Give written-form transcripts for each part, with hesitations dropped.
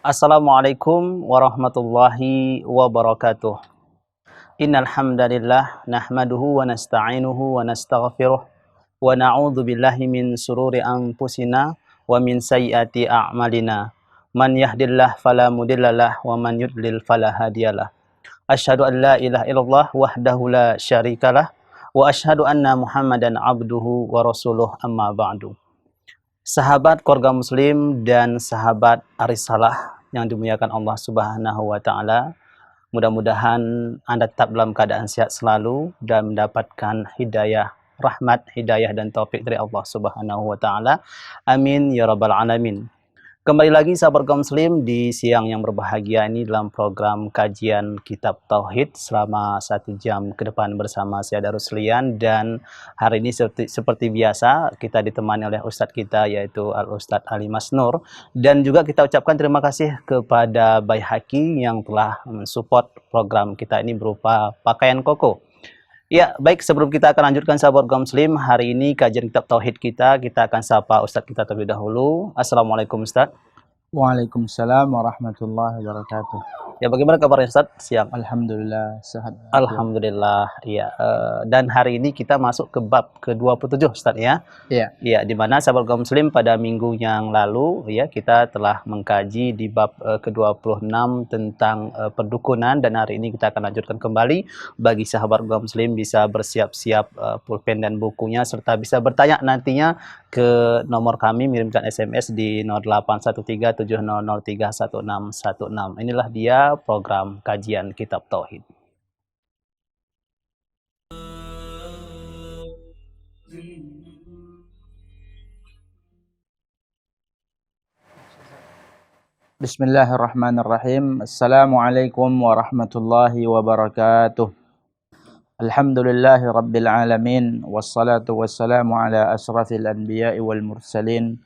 Assalamualaikum warahmatullahi wabarakatuh. Innal hamdalillah nahmaduhu wa nasta'inuhu wa nastaghfiruh wa na'udzu billahi min sururi anfusina wa min sayyiati a'malina. Man yahdihillahu fala mudhillalah wa man yudlil fala hadiyalah. Asyhadu an la ilaha illallah wahdahu la syarikalah wa asyhadu anna Muhammadan abduhu wa rasuluh amma ba'du. Sahabat keluarga muslim dan sahabat Arisalah yang dimuliakan Allah Subhanahu wa taala, mudah-mudahan Anda tetap dalam keadaan sehat selalu dan mendapatkan hidayah, rahmat, hidayah dan taufik dari Allah Subhanahu wa taala. Amin ya rabbal alamin. Kembali lagi sahabat kaum muslim di siang yang berbahagia ini dalam program kajian Kitab Tauhid selama 1 jam ke depan bersama saya Darus Lian, dan hari ini seperti biasa kita ditemani oleh Ustadz kita yaitu Al-Ustadz Ali Masnur, dan juga kita ucapkan terima kasih kepada Baihaqi yang telah mensupport program kita ini berupa pakaian koko. Ya, baik, sebelum kita akan lanjutkan sahabat kaum muslim, hari ini kajian Kitab Tauhid kita akan sapa Ustadz kita terlebih dahulu. Assalamualaikum Ustadz. Waalaikumsalam warahmatullahi wabarakatuh. Ya, bagaimana kabarnya Ustadz siang? Alhamdulillah sehat. Alhamdulillah. Ya, dan hari ini kita masuk ke bab ke-27 Ustadz ya. Iya. Ya, di mana sahabat kaum muslim pada minggu yang lalu ya kita telah mengkaji di bab ke-26 tentang perdukunan, dan hari ini kita akan lanjutkan kembali. Bagi sahabat kaum muslim bisa bersiap-siap pulpen dan bukunya serta bisa bertanya nantinya ke nomor kami, mirimkan SMS di 081370031616. Inilah dia program kajian Kitab Tauhid. Bismillahirrahmanirrahim. Assalamualaikum warahmatullahi wabarakatuh. Alhamdulillahi rabbil alamin, wassalatu wassalamu ala asrafil anbiya'i wal mursalin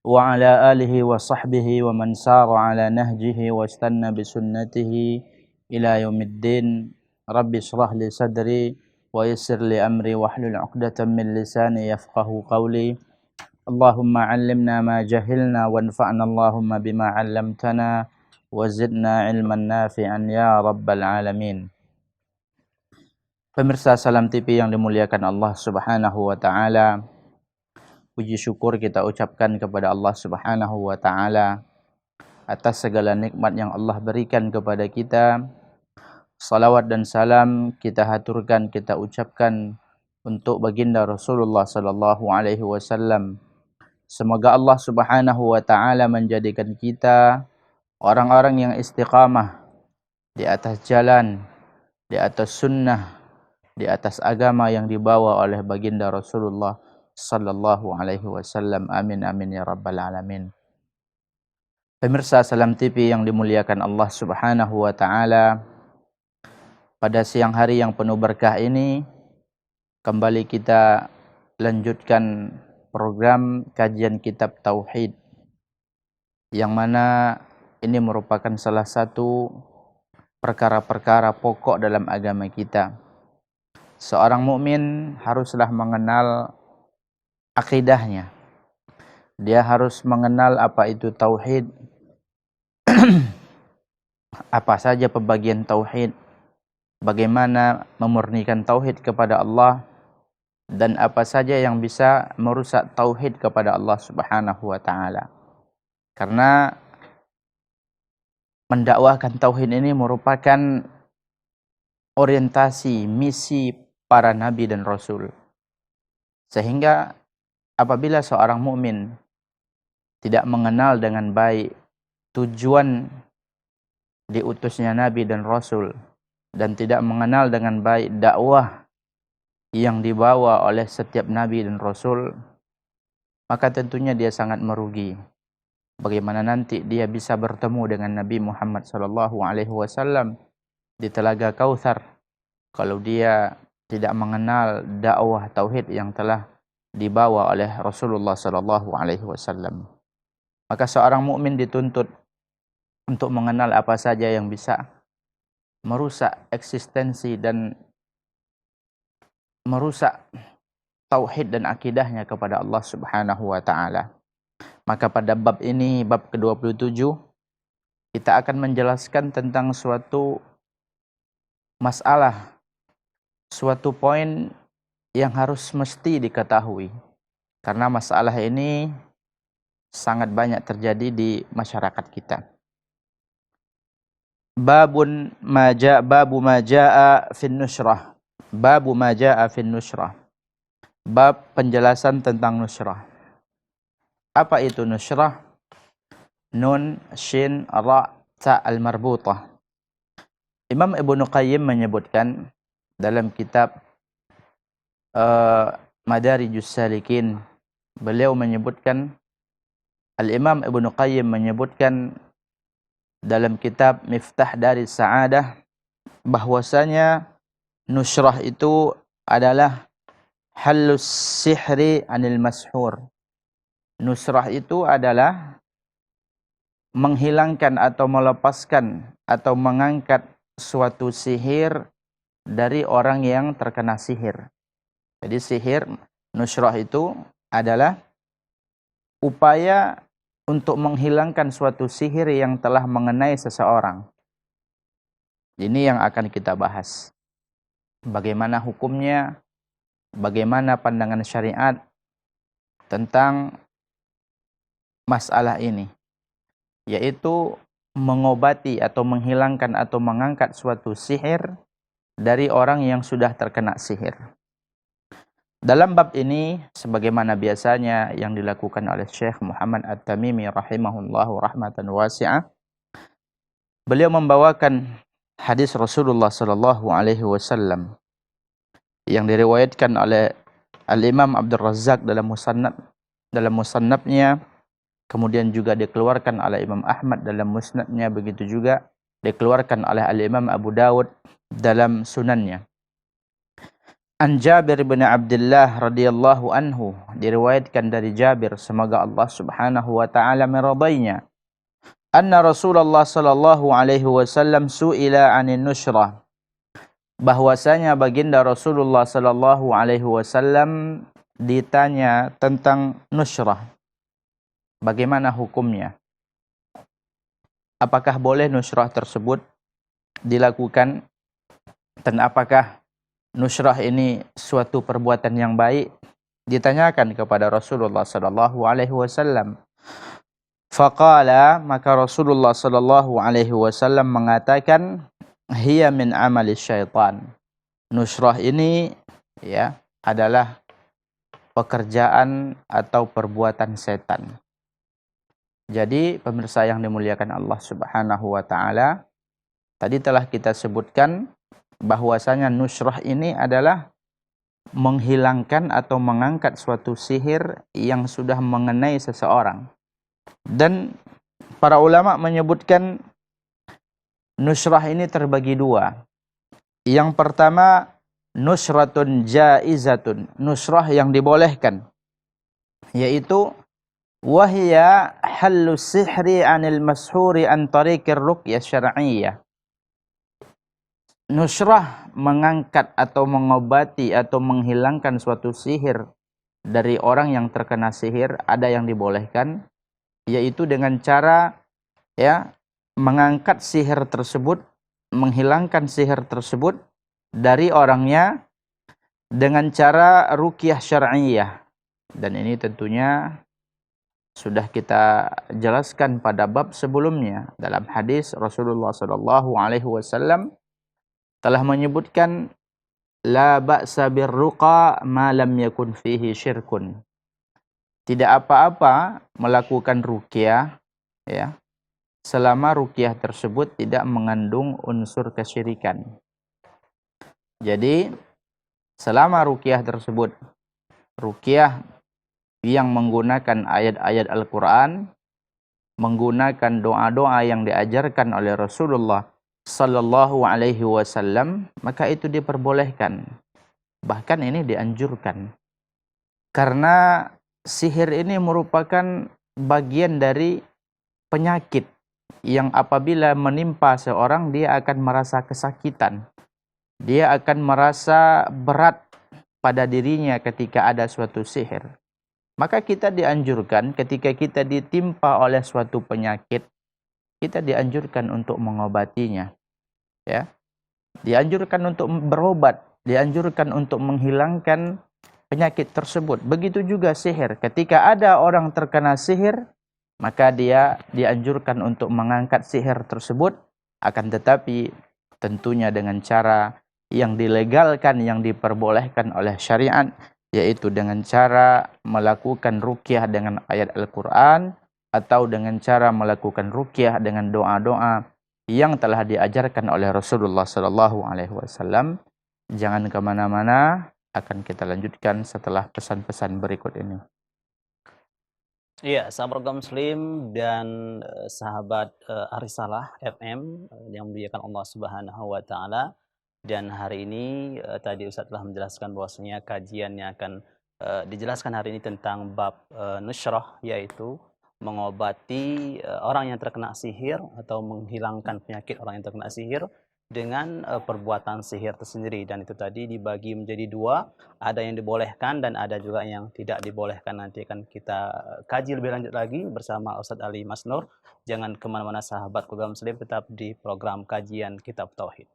wa ala alihi wa sahbihi wa man sara ala nahjihi wa istanna bisunnatihi ila yaumiddin. Rabbi shrah li sadri wa yassir li amri wahlul 'uqdatam min lisani yafqahu qawli. Allahumma 'allimna ma jahilna wanfa'na Allahumma bima 'allamtana wa zidna 'ilman nafi'an ya rabbal alamin. Pemirsa Salam TV yang dimuliakan Allah Subhanahu wa taala, puji syukur kita ucapkan kepada Allah Subhanahu wa taala atas segala nikmat yang Allah berikan kepada kita. Salawat dan salam kita haturkan, kita ucapkan untuk baginda Rasulullah sallallahu alaihi wasallam. Semoga Allah Subhanahu wa taala menjadikan kita orang-orang yang istiqamah di atas jalan, di atas sunnah, di atas agama yang dibawa oleh baginda Rasulullah sallallahu alaihi wasallam. Amin amin ya rabbal alamin. Pemirsa Salam TV yang dimuliakan Allah Subhanahu wa taala, pada siang hari yang penuh berkah ini kembali kita lanjutkan program kajian Kitab Tauhid, yang mana ini merupakan salah satu perkara-perkara pokok dalam agama kita. Seorang mukmin haruslah mengenal akidahnya. Dia harus mengenal apa itu tauhid, apa saja pembagian tauhid, bagaimana memurnikan tauhid kepada Allah, dan apa saja yang bisa merusak tauhid kepada Allah Subhanahu wa taala. Karena mendakwahkan tauhid ini merupakan orientasi misi para nabi dan rasul. Sehingga apabila seorang mukmin tidak mengenal dengan baik tujuan diutusnya nabi dan rasul, dan tidak mengenal dengan baik dakwah yang dibawa oleh setiap nabi dan rasul, maka tentunya dia sangat merugi. Bagaimana nanti dia bisa bertemu dengan Nabi Muhammad sallallahu alaihi wasallam di Telaga Kautsar kalau dia tidak mengenal dakwah tauhid yang telah dibawa oleh Rasulullah sallallahu alaihi wasallam. Maka seorang mukmin dituntut untuk mengenal apa saja yang bisa merusak eksistensi dan merusak tauhid dan akidahnya kepada Allah Subhanahu wa taala. Maka pada bab ini, bab ke-27, kita akan menjelaskan tentang suatu masalah, suatu poin yang harus mesti diketahui. Karena masalah ini sangat banyak terjadi di masyarakat kita. Babu ma jaa fin nusrah. Babu ma jaa fin nusrah. Bab penjelasan tentang nusrah. Apa itu nusrah? Nun, shin, ra, ta al-marbutah. Imam Ibnu Qayyim menyebutkan dalam kitab Madarijus Salikin, beliau menyebutkan, Al-Imam Ibnu Qayyim menyebutkan dalam kitab Miftah dari Sa'adah bahwasanya nusrah itu adalah halus sihri anil mashur. Nusrah itu adalah menghilangkan atau melepaskan atau mengangkat suatu sihir dari orang yang terkena sihir. Jadi sihir, nusrah itu adalah upaya untuk menghilangkan suatu sihir yang telah mengenai seseorang. Ini yang akan kita bahas. Bagaimana hukumnya, bagaimana pandangan syariat tentang masalah ini, yaitu mengobati atau menghilangkan atau mengangkat suatu sihir dari orang yang sudah terkena sihir. Dalam bab ini, sebagaimana biasanya yang dilakukan oleh Syekh Muhammad At-Tamimi rahimahullahu rahmatan wasi'ah, beliau membawakan hadis Rasulullah sallallahu alaihi wasallam yang diriwayatkan oleh Al-Imam Abdul Razzaq dalam musannafnya, kemudian juga dikeluarkan oleh Imam Ahmad dalam musnadnya, begitu juga dikeluarkan oleh Al-Imam Abu Dawud dalam sunannya. An Jabir bin Abdullah radhiyallahu anhu, diriwayatkan dari Jabir, semoga Allah Subhanahu wa taala meridainya, anna Rasulullah sallallahu alaihi wasallam su'ila 'anin nusrah, bahwasanya baginda Rasulullah sallallahu alaihi wasallam ditanya tentang nusrah. Bagaimana hukumnya? Apakah boleh nusrah tersebut dilakukan, dan apakah nusrah ini suatu perbuatan yang baik? Ditanyakan kepada Rasulullah sallallahu alaihi wasallam. Faqala, maka Rasulullah sallallahu alaihi wasallam mengatakan, hiya min amali syaitan. Nusrah ini ya adalah pekerjaan atau perbuatan setan. Jadi pemirsa yang dimuliakan Allah Subhanahu wa taala, tadi telah kita sebutkan bahwasanya nusrah ini adalah menghilangkan atau mengangkat suatu sihir yang sudah mengenai seseorang. Dan para ulama menyebutkan nusrah ini terbagi dua. Yang pertama, nusratun jaizatun, nusrah yang dibolehkan, yaitu wahya halus sihri anil mashuri an tariqir ruqyah syar'iyyah. Nusrah mengangkat atau mengobati atau menghilangkan suatu sihir dari orang yang terkena sihir, ada yang dibolehkan, yaitu dengan cara ya mengangkat sihir tersebut, menghilangkan sihir tersebut dari orangnya dengan cara ruqyah syar'iyyah. Dan ini tentunya sudah kita jelaskan pada bab sebelumnya. Dalam hadis Rasulullah sallallahu alaihi wasallam telah menyebutkan la ba'sa birruqa ma lam yakun fihi syirkun. Tidak apa-apa melakukan ruqyah ya, selama ruqyah tersebut tidak mengandung unsur kesyirikan. Jadi selama ruqyah tersebut ruqyah yang menggunakan ayat-ayat Al-Qur'an, menggunakan doa-doa yang diajarkan oleh Rasulullah sallallahu alaihi wasallam, maka itu diperbolehkan. Bahkan ini dianjurkan. Karena sihir ini merupakan bagian dari penyakit yang apabila menimpa seorang dia akan merasa kesakitan. Dia akan merasa berat pada dirinya ketika ada suatu sihir. Maka kita dianjurkan ketika kita ditimpa oleh suatu penyakit, kita dianjurkan untuk mengobatinya. Ya. Dianjurkan untuk berobat, dianjurkan untuk menghilangkan penyakit tersebut. Begitu juga sihir. Ketika ada orang terkena sihir, maka dia dianjurkan untuk mengangkat sihir tersebut, akan tetapi tentunya dengan cara yang dilegalkan, yang diperbolehkan oleh syariat, yaitu dengan cara melakukan ruqyah dengan ayat Al-Quran, atau dengan cara melakukan ruqyah dengan doa-doa yang telah diajarkan oleh Rasulullah SAW. Jangan kemana-mana, akan kita lanjutkan setelah pesan-pesan berikut ini. Iya, sahabat program Muslim dan sahabat Arisalah FM yang memuliakan Allah Subhanahu wa taala. Dan hari ini tadi Ustaz telah menjelaskan bahwasanya kajian yang akan dijelaskan hari ini tentang bab nusyrah, yaitu mengobati orang yang terkena sihir atau menghilangkan penyakit orang yang terkena sihir dengan perbuatan sihir tersendiri. Dan itu tadi dibagi menjadi dua, ada yang dibolehkan dan ada juga yang tidak dibolehkan. Nanti akan kita kaji lebih lanjut lagi bersama Ustadz Ali Masnur. Jangan kemana-mana sahabat program Muslim, tetap di program kajian Kitab Tauhid.